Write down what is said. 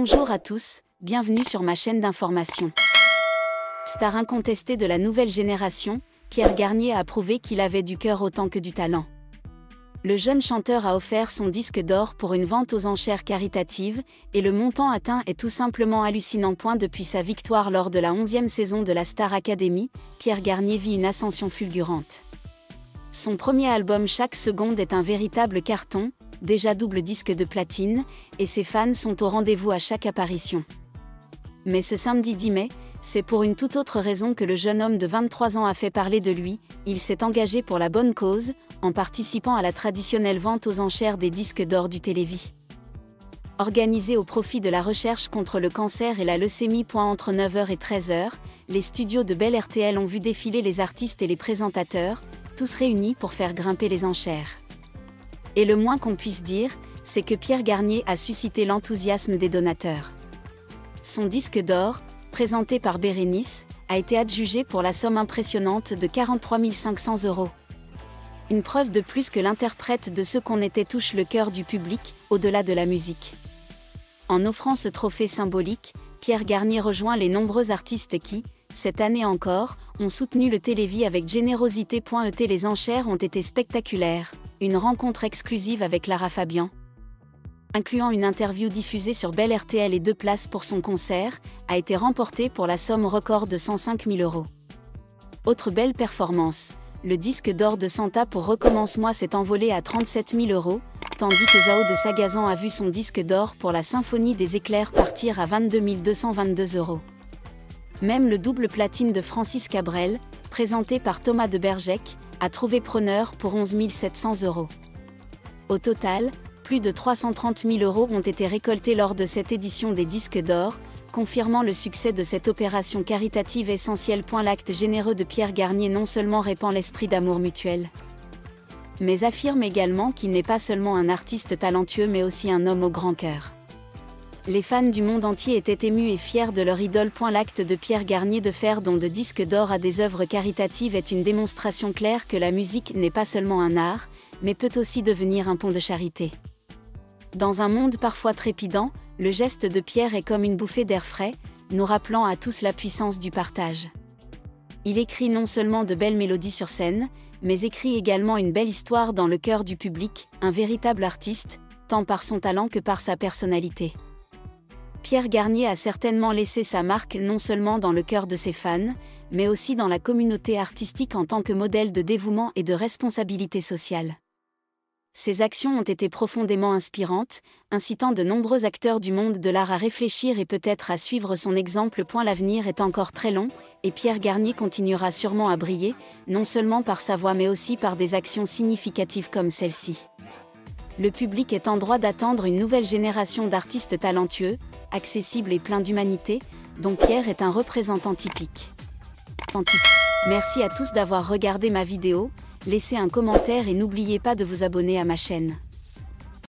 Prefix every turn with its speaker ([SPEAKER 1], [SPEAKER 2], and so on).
[SPEAKER 1] Bonjour à tous, bienvenue sur ma chaîne d'information. Star incontesté de la nouvelle génération, Pierre Garnier a prouvé qu'il avait du cœur autant que du talent. Le jeune chanteur a offert son disque d'or pour une vente aux enchères caritatives, et le montant atteint est tout simplement hallucinant. Depuis sa victoire lors de la 11e saison de la Star Academy, Pierre Garnier vit une ascension fulgurante. Son premier album Chaque seconde est un véritable carton, déjà double disque de platine, et ses fans sont au rendez-vous à chaque apparition. Mais ce samedi 10 mai, c'est pour une toute autre raison que le jeune homme de 23 ans a fait parler de lui. Il s'est engagé pour la bonne cause, en participant à la traditionnelle vente aux enchères des disques d'or du Télévis. Organisée au profit de la recherche contre le cancer et la leucémie. Entre 9h et 13h, les studios de Bell RTL ont vu défiler les artistes et les présentateurs, tous réunis pour faire grimper les enchères. Et le moins qu'on puisse dire, c'est que Pierre Garnier a suscité l'enthousiasme des donateurs. Son disque d'or, présenté par Bérénice, a été adjugé pour la somme impressionnante de 43 500 €. Une preuve de plus que l'interprète de Ce qu'on était touche le cœur du public, au-delà de la musique. En offrant ce trophée symbolique, Pierre Garnier rejoint les nombreux artistes qui, cette année encore, ont soutenu le Télévis avec générosité. Les enchères ont été spectaculaires, une rencontre exclusive avec Lara Fabian, incluant une interview diffusée sur Bell RTL et 2 places pour son concert, a été remportée pour la somme record de 105 000 €. Autre belle performance, le disque d'or de Santa pour Recommence-moi s'est envolé à 37 000 €, tandis que Zao de Sagazan a vu son disque d'or pour la Symphonie des éclairs partir à 22 222 €. Même le double platine de Francis Cabrel, présenté par Thomas de Bergec, a trouvé preneur pour 11 700 €. Au total, plus de 330 000 € ont été récoltés lors de cette édition des disques d'or, confirmant le succès de cette opération caritative essentielle. L'acte généreux de Pierre Garnier non seulement répand l'esprit d'amour mutuel, mais affirme également qu'il n'est pas seulement un artiste talentueux mais aussi un homme au grand cœur. Les fans du monde entier étaient émus et fiers de leur idole. L'acte de Pierre Garnier de faire don de disques d'or à des œuvres caritatives est une démonstration claire que la musique n'est pas seulement un art, mais peut aussi devenir un pont de charité. Dans un monde parfois trépidant, le geste de Pierre est comme une bouffée d'air frais, nous rappelant à tous la puissance du partage. Il écrit non seulement de belles mélodies sur scène, mais écrit également une belle histoire dans le cœur du public, un véritable artiste, tant par son talent que par sa personnalité. Pierre Garnier a certainement laissé sa marque non seulement dans le cœur de ses fans, mais aussi dans la communauté artistique en tant que modèle de dévouement et de responsabilité sociale. Ses actions ont été profondément inspirantes, incitant de nombreux acteurs du monde de l'art à réfléchir et peut-être à suivre son exemple. L'avenir est encore très long, et Pierre Garnier continuera sûrement à briller, non seulement par sa voix mais aussi par des actions significatives comme celle-ci. Le public est en droit d'attendre une nouvelle génération d'artistes talentueux, accessibles et pleins d'humanité, dont Pierre est un représentant typique. Merci à tous d'avoir regardé ma vidéo, laissez un commentaire et n'oubliez pas de vous abonner à ma chaîne.